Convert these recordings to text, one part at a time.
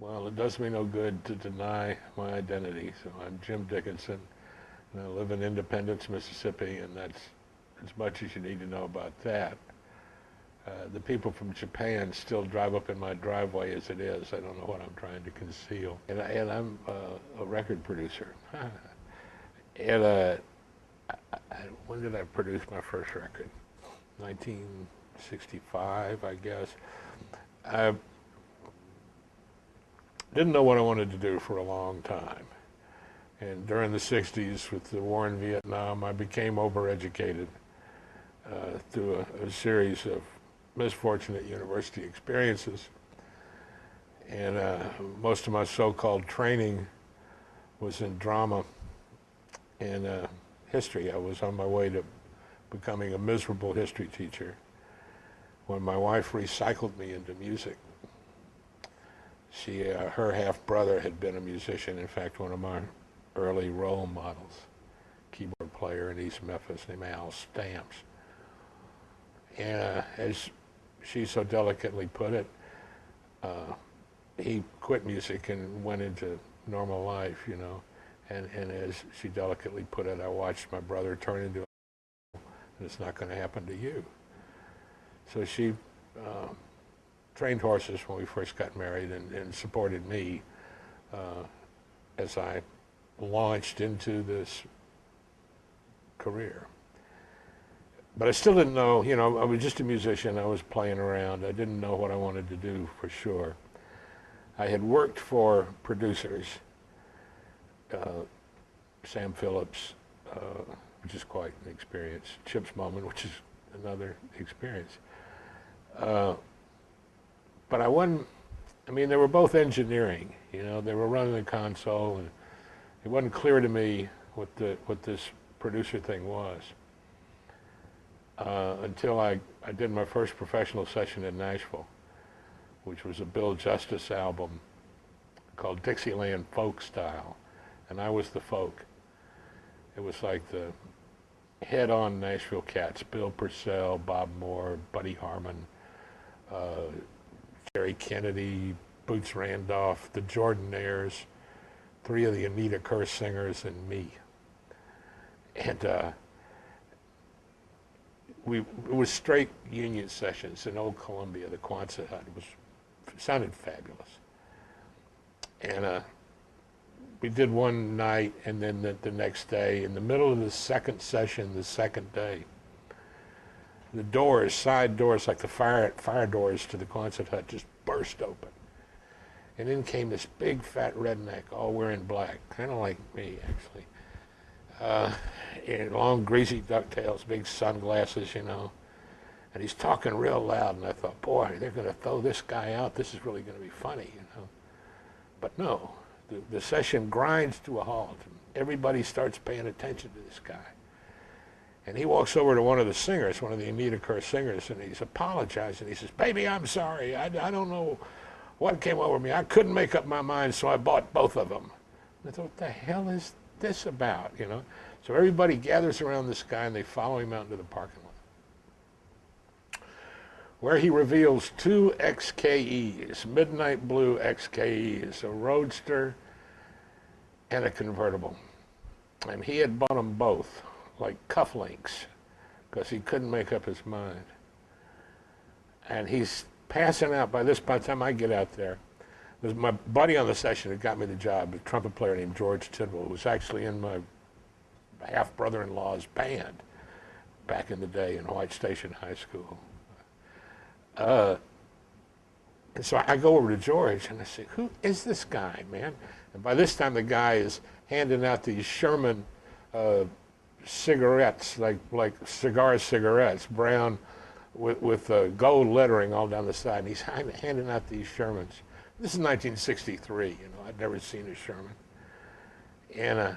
Well, it does me no good to deny my identity. So I'm Jim Dickinson, and I live in Independence, Mississippi, and that's as much as you need to know about that. The people from Japan still drive up in my driveway as it is. I don't know what I'm trying to conceal. And I'm a record producer. and when did I produce my first record? 1965, I guess. I didn't know what I wanted to do for a long time. And during the 60s, with the war in Vietnam, I became overeducated through a series of misfortunate university experiences. And most of my so-called training was in drama and history. I was on my way to becoming a miserable history teacher when my wife recycled me into music. Her half-brother had been a musician, in fact, one of my early role models, keyboard player in East Memphis named Al Stamps. And as she so delicately put it, he quit music and went into normal life, you know. And as she delicately put it, I watched my brother turn into a and it's not going to happen to you. So she trained horses when we first got married and supported me as I launched into this career. But I still didn't know, you know, I was just a musician. I was playing around. I didn't know what I wanted to do for sure. I had worked for producers, Sam Phillips, which is quite an experience, Chips Moman, which is another experience. But I wasn't, I mean, they were both engineering, you know, they were running the console, and it wasn't clear to me what this producer thing was. Until I did my first professional session in Nashville, which was a Bill Justice album called Dixieland Folk Style, and I was the folk. It was like the head-on Nashville cats, Bill Purcell, Bob Moore, Buddy Harmon, Jerry Kennedy, Boots Randolph, the Jordanaires, 3 of the Anita Kerr singers, and me. And it was straight union sessions in Old Columbia, the Quonset hut. It sounded fabulous. And we did one night, and then the next day, in the middle of the second session, the second day, the doors, side doors, like the fire doors to the Quonset hut, just burst open. And in came this big fat redneck, all wearing black, kind of like me, actually. And long greasy ducktails, big sunglasses, you know. And he's talking real loud, and I thought, boy, they're going to throw this guy out. This is really going to be funny, you know. But no, the session grinds to a halt. And everybody starts paying attention to this guy. And he walks over to one of the singers, one of the Anita Kerr singers, and he's apologizing. He says, baby, I'm sorry. I don't know what came over me. I couldn't make up my mind, so I bought both of them. And I thought, what the hell is this about, you know? So everybody gathers around this guy, and they follow him out into the parking lot, where he reveals 2 XKEs, midnight blue XKEs, a roadster and a convertible. And he had bought them both, like cufflinks, because he couldn't make up his mind. And he's passing out. By the time I get out there, there's my buddy on the session that got me the job, a trumpet player named George Tidwell, who was actually in my half-brother-in-law's band back in the day in White Station High School. And so I go over to George and I say, who is this guy, man? And by this time the guy is handing out these Sherman cigarettes, like cigarettes, brown with gold lettering all down the side. And he's handing out these Shermans. This is 1963, you know, I'd never seen a Sherman. And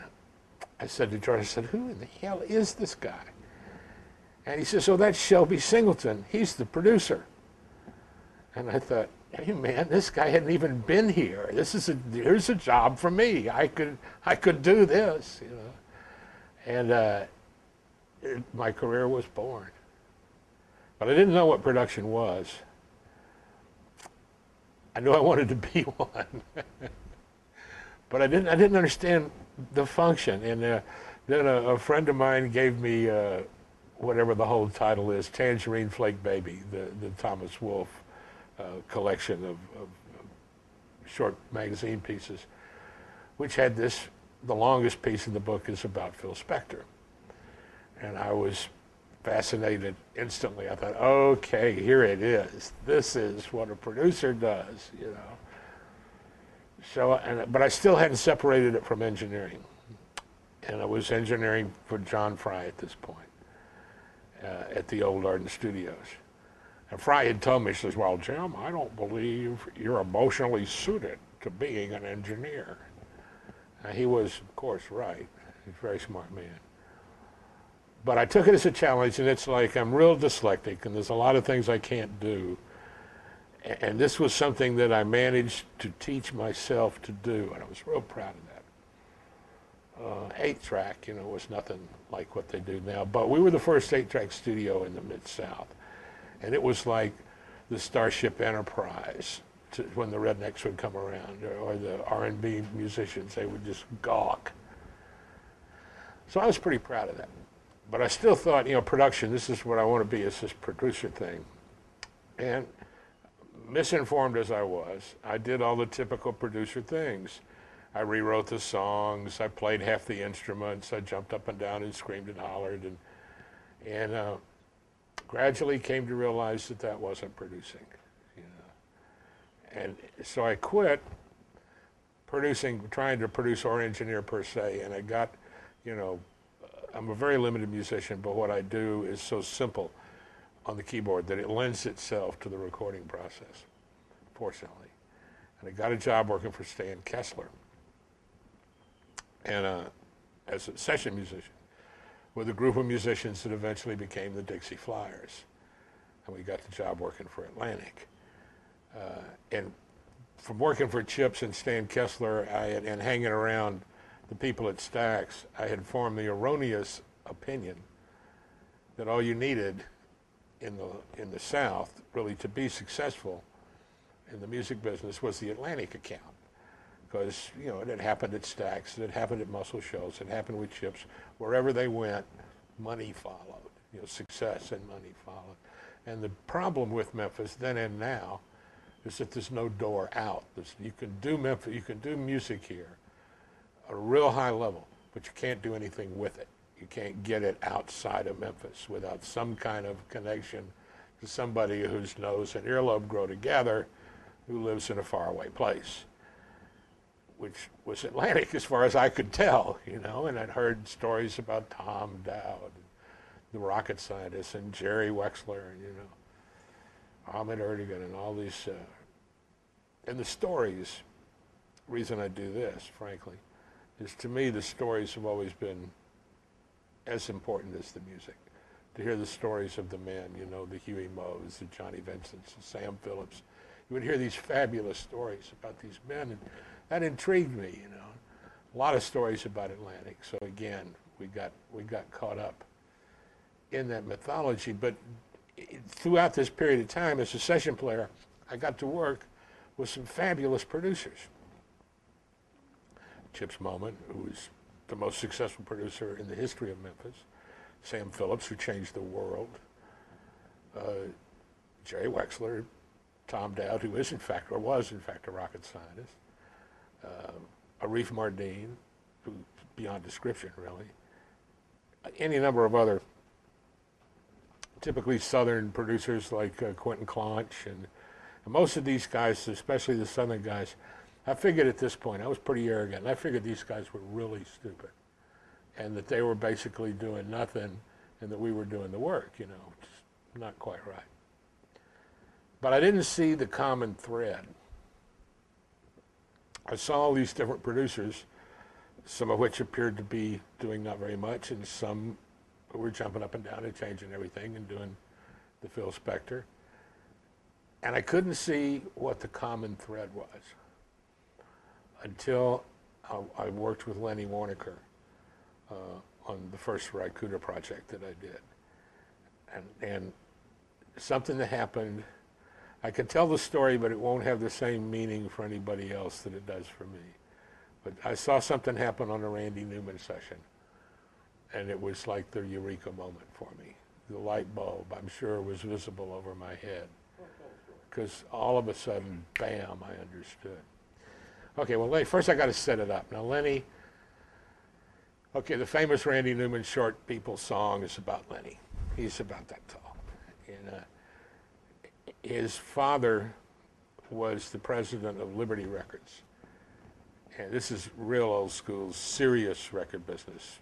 I said to George, I said, who in the hell is this guy? And he says, oh, that's Shelby Singleton. He's the producer. And I thought, hey man, this guy hadn't even been here. Here's a job for me. I could do this, you know. And my career was born. But I didn't know what production was. I knew I wanted to be one, but I didn't understand the function. And then a friend of mine gave me whatever the whole title is, Tangerine Flake Baby, the Thomas Wolfe collection of short magazine pieces, which had this, the longest piece in the book is about Phil Spector. And I was fascinated instantly. I thought, okay, here it is. This is what a producer does, you know. So, but I still hadn't separated it from engineering. And I was engineering for John Fry at this point, at the old Arden Studios. And Fry had told me, he says, well, Jim, I don't believe you're emotionally suited to being an engineer. And he was, of course, right. He's a very smart man. But I took it as a challenge, and it's like I'm real dyslexic, and there's a lot of things I can't do. And this was something that I managed to teach myself to do, and I was real proud of that. 8-track, you know, was nothing like what they do now, but we were the first 8-track studio in the Mid-South. And it was like the Starship Enterprise when the rednecks would come around, or the R&B musicians, they would just gawk. So I was pretty proud of that. But I still thought, you know, production, this is what I want to be, is this producer thing. And misinformed as I was, I did all the typical producer things. I rewrote the songs, I played half the instruments, I jumped up and down and screamed and hollered, and gradually came to realize that that wasn't producing, you know. And so I quit producing, trying to produce or engineer per se, and I got, you know, I'm a very limited musician, but what I do is so simple on the keyboard that it lends itself to the recording process, fortunately. And I got a job working for Stan Kessler, and as a session musician, with a group of musicians that eventually became the Dixie Flyers. And we got the job working for Atlantic. And from working for Chips and Stan Kessler and hanging around the people at Stax, I had formed the erroneous opinion that all you needed in the South, really, to be successful in the music business was the Atlantic account. Because, you know, it had happened at Stax, it had happened at Muscle Shoals, it happened with Chips. Wherever they went, money followed. You know, success and money followed. And the problem with Memphis then and now is that there's no door out. You can do Memphis, you can do music here at a real high level, but you can't do anything with it. You can't get it outside of Memphis without some kind of connection to somebody whose nose and earlobe grow together, who lives in a faraway place, which was Atlantic as far as I could tell, you know. And I'd heard stories about Tom Dowd, the rocket scientist, and Jerry Wexler, and, you know, Ahmed Erdogan, and all these, and the stories. Reason I do this, frankly, is to me the stories have always been as important as the music. To hear the stories of the men, you know, the Huey Moes, the Johnny Vincents, the Sam Phillips. You would hear these fabulous stories about these men, and that intrigued me, you know. A lot of stories about Atlantic. So again, we got caught up in that mythology. But throughout this period of time, as a session player, I got to work with some fabulous producers. Chips Moman, who was the most successful producer in the history of Memphis. Sam Phillips, who changed the world. Jerry Wexler, Tom Dowd, who is in fact, or was in fact, a rocket scientist. Arif Mardin, who beyond description, really. Any number of other typically Southern producers like Quentin Claunch, and most of these guys, especially the Southern guys, I figured at this point, I was pretty arrogant, I figured these guys were really stupid, and that they were basically doing nothing, and that we were doing the work, you know, which is not quite right. But I didn't see the common thread. I saw all these different producers, some of which appeared to be doing not very much, and some who were jumping up and down and changing everything and doing the Phil Spector. And I couldn't see what the common thread was until I worked with Lenny Waronker on the first Raikuda project that I did. And something that happened, I can tell the story, but it won't have the same meaning for anybody else that it does for me. But I saw something happen on a Randy Newman session, and it was like the eureka moment for me. The light bulb, I'm sure, was visible over my head, because all of a sudden, bam, I understood. Okay, well, first I got to set it up. Now, Lenny, okay, the famous Randy Newman Short People song is about Lenny. He's about that tall. And his father was the president of Liberty Records. And this is real old school, serious record business,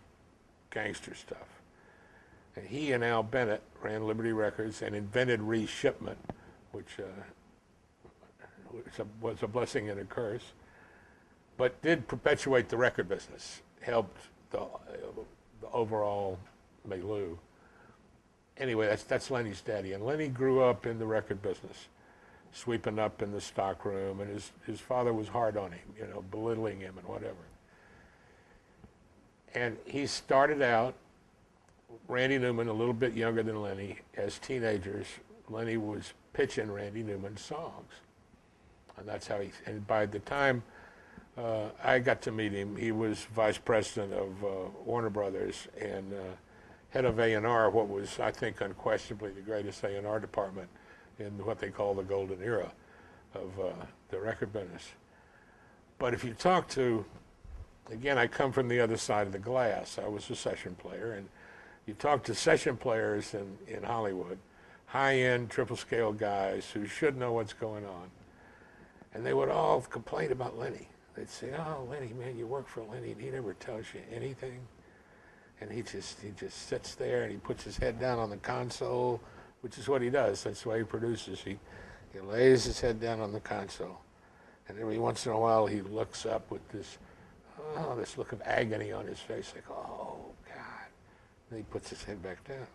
gangster stuff. And he and Al Bennett ran Liberty Records and invented reshipment, which was a blessing and a curse, but did perpetuate the record business, helped the overall milieu. Anyway, that's Lenny's daddy. And Lenny grew up in the record business, sweeping up in the stock room, and his father was hard on him, you know, belittling him and whatever. And he started out, Randy Newman, a little bit younger than Lenny, as teenagers. Lenny was pitching Randy Newman songs. And that's how and by the time I got to meet him, he was vice president of Warner Brothers and head of A&R, what was, I think, unquestionably the greatest A&R department in what they call the golden era of the record business. But if you talk to, again, I come from the other side of the glass. I was a session player, and you talk to session players in Hollywood, high-end triple scale guys who should know what's going on, and they would all complain about Lenny. They'd say, "Oh, Lenny, man, you work for Lenny, and he never tells you anything." And he just sits there and he puts his head down on the console, which is what he does. That's why he produces. He lays his head down on the console, and every once in a while he looks up with this look of agony on his face, like, "Oh God!" And he puts his head back down.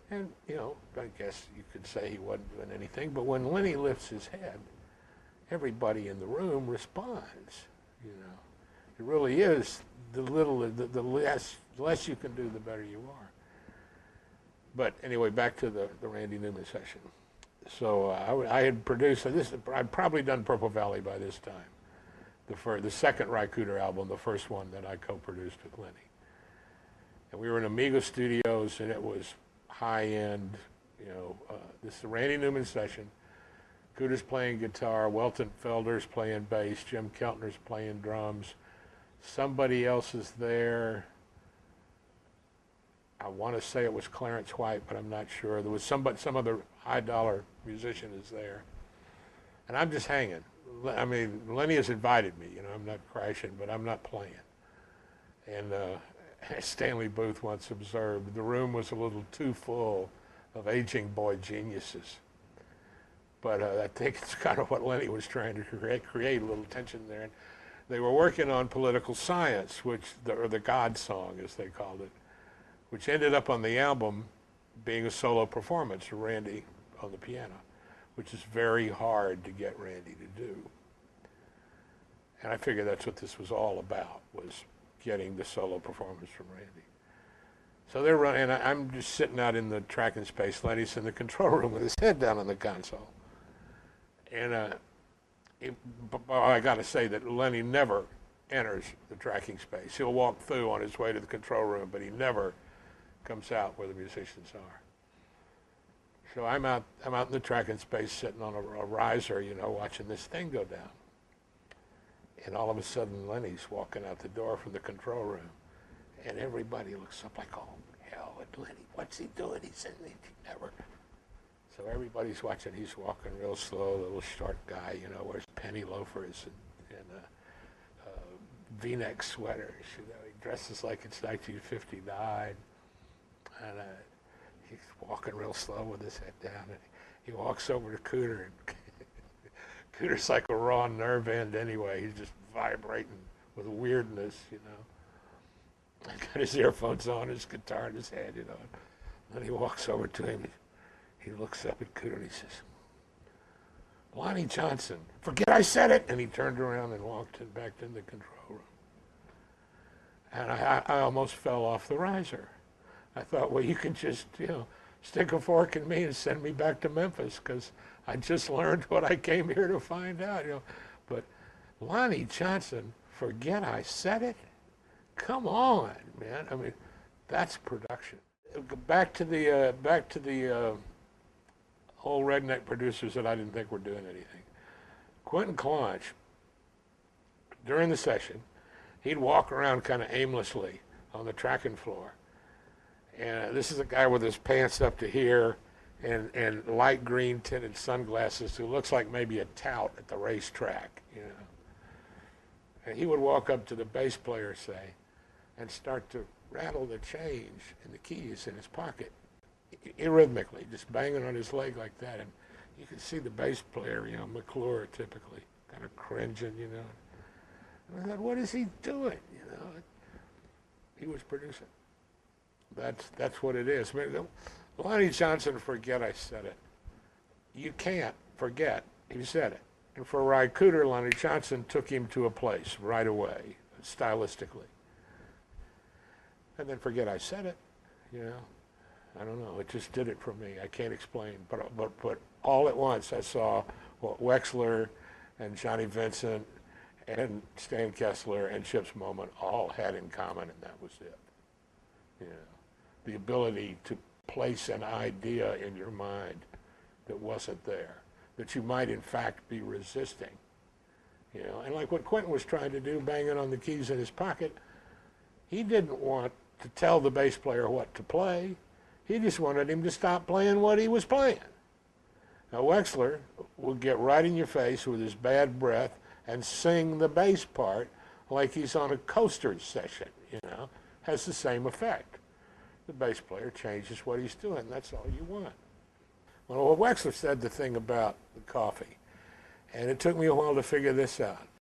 And you know, I guess you could say he wasn't doing anything, but when Lenny lifts his head, everybody in the room responds. You know, it really is. The less you can do, the better you are. But anyway, back to the Randy Newman session. So I had produced this. I'd probably done Purple Valley by this time. The second Rycooter album, the first one that I co-produced with Lenny. And we were in Amiga Studios, and it was high-end. You know, this is the Randy Newman session. Cooter's playing guitar, Welton Felder's playing bass, Jim Keltner's playing drums. Somebody else is there. I want to say it was Clarence White, but I'm not sure. There was some other high-dollar musician is there. And I'm just hanging. I mean, Lenny has invited me. You know, I'm not crashing, but I'm not playing. And Stanley Booth once observed, the room was a little too full of aging boy geniuses. But I think it's kind of what Lenny was trying to create a little tension there. And they were working on Political Science, or the God Song, as they called it, which ended up on the album being a solo performance of Randy on the piano, which is very hard to get Randy to do. And I figured that's what this was all about, was getting the solo performance from Randy. So they're running, and I'm just sitting out in the tracking space. Lenny's in the control room with his head down on the console. And I got to say that Lenny never enters the tracking space. He'll walk through on his way to the control room, but he never comes out where the musicians are. So I'm out in the tracking space, sitting on a riser, you know, watching this thing go down. And all of a sudden, Lenny's walking out the door from the control room, and everybody looks up like, "Oh hell, Lenny, what's he doing?" He said, "He never." So everybody's watching. He's walking real slow, little short guy, you know, wears penny loafers and V-neck sweaters. You know, he dresses like it's 1959, and he's walking real slow with his head down. And he walks over to Cooter, and Cooter's like a raw nerve end anyway. He's just vibrating with weirdness, you know. He's got his earphones on, his guitar in his hand, you know. And then he walks over to him. He looks up at Cooter and he says, "Lonnie Johnson, forget I said it." And he turned around and walked back in the control room. And I almost fell off the riser. I thought, well, you can just, you know, stick a fork in me and send me back to Memphis, because I just learned what I came here to find out, you know. But Lonnie Johnson, forget I said it? Come on, man. I mean, that's production. Back to the old redneck producers that I didn't think were doing anything. Quentin Claunch, during the session, he'd walk around kind of aimlessly on the tracking floor. And this is a guy with his pants up to here and light green tinted sunglasses who looks like maybe a tout at the racetrack, you know. And he would walk up to the bass player, say, and start to rattle the change in the keys in his pocket, rhythmically, just banging on his leg like that. And you could see the bass player, you know, McClure typically, kind of cringing, you know. And I thought, what is he doing, you know? He was producing. That's what it is. I mean, Lonnie Johnson, forget I said it. You can't forget he said it. And for Ry Cooder, Lonnie Johnson took him to a place right away, stylistically. And then forget I said it, you know. I don't know. It just did it for me. I can't explain. But all at once I saw what Wexler and Johnny Vincent and Stan Kessler and Chips Moment all had in common, and that was it. You know, the ability to place an idea in your mind that wasn't there, that you might in fact be resisting. You know, and like what Quentin was trying to do, banging on the keys in his pocket, he didn't want to tell the bass player what to play. He just wanted him to stop playing what he was playing. Now Wexler will get right in your face with his bad breath and sing the bass part like he's on a coaster session, you know, has the same effect. The bass player changes what he's doing. That's all you want. Well, Wexler said the thing about the coffee, and it took me a while to figure this out.